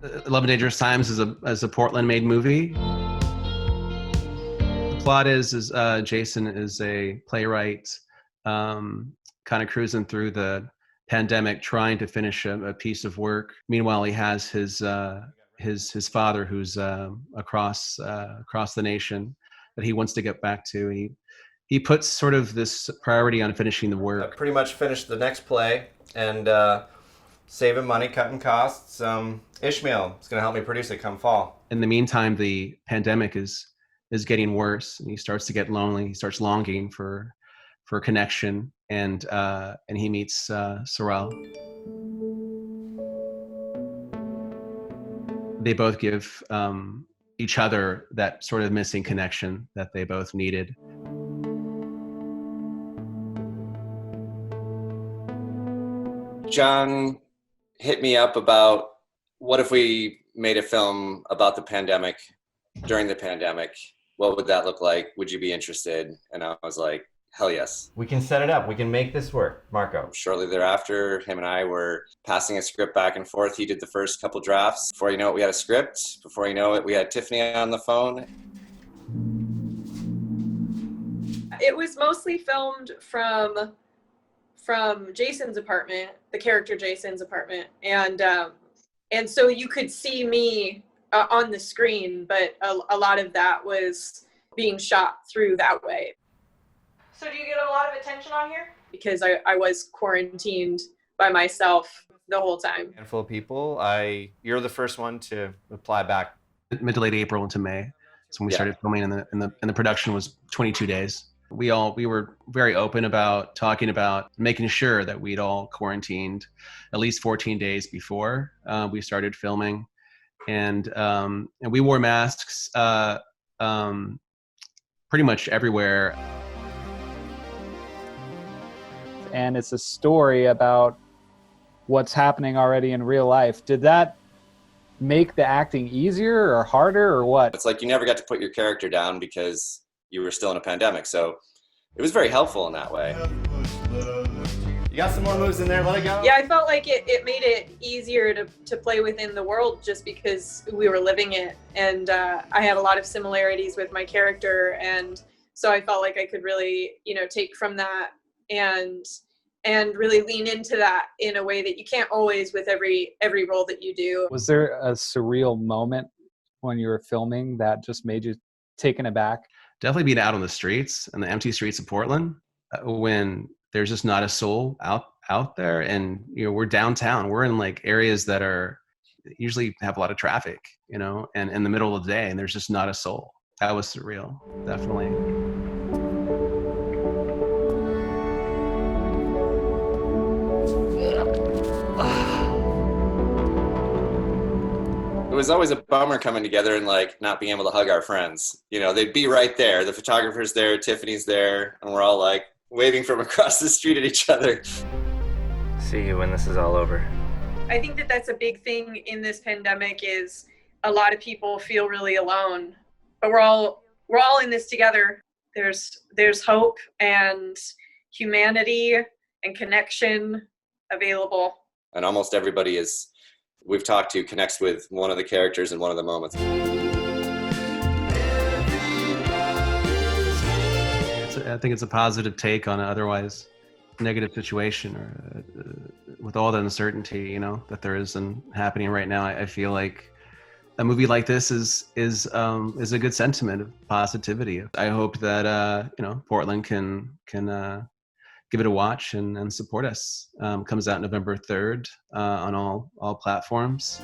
Love and Dangerous Times is a Portland-made movie. The plot is Jason is a playwright, kind of cruising through the pandemic, trying to finish a piece of work. Meanwhile, he has his father who's across the nation that he wants to get back to. He puts sort of this priority on finishing the work. Pretty much finished the next play and saving money, cutting costs. Ishmael is going to help me produce it come fall. In the meantime, the pandemic is getting worse, and he starts to get lonely. He starts longing for connection, and he meets Sorrel. They both give each other that sort of missing connection that they both needed. John hit me up about, what if we made a film about the pandemic, during the pandemic? What would that look like? Would you be interested? And I was like, hell yes. We can set it up. We can make this work, Marco. Shortly thereafter, him and I were passing a script back and forth. He did the first couple drafts. Before you know it, we had a script. Before you know it, we had Tiffany on the phone. It was mostly filmed from Jason's apartment, the character Jason's apartment, and so you could see me on the screen, but a lot of that was being shot through that way. So do you get a lot of attention on here? Because I was quarantined by myself the whole time. Handful of people. You're the first one to reply back. Mid to late April into May. So when we started filming, and the production was 22 days. We were very open about talking about making sure that we'd all quarantined at least 14 days before we started filming, and we wore masks pretty much everywhere. And it's a story about what's happening already in real life. Did that make the acting easier or harder or what? It's like you never got to put your character down because you were still in a pandemic. So it was very helpful in that way. You got some more moves in there, let it go. Yeah, I felt like it made it easier to play within the world just because we were living it. And I had a lot of similarities with my character. And so I felt like I could really, take from that and really lean into that in a way that you can't always with every role that you do. Was there a surreal moment when you were filming that just made you taken aback? Definitely being out on the streets, and the empty streets of Portland, when there's just not a soul out there, and we're downtown. We're in like areas that are usually have a lot of traffic, and in the middle of the day, and there's just not a soul. That was surreal, definitely. It was always a bummer coming together and not being able to hug our friends. They'd be right there. The photographer's there, Tiffany's there, and we're all waving from across the street at each other. See you when this is all over. I think that that's a big thing in this pandemic is a lot of people feel really alone, but we're all in this together. There's hope and humanity and connection available. And almost everybody we've talked to connects with one of the characters in one of the moments. I think it's a positive take on an otherwise negative situation, or with all the uncertainty, that there is happening right now. I feel like a movie like this is a good sentiment of positivity. I hope that Portland can give it a watch and support us. Comes out November 3rd on all platforms.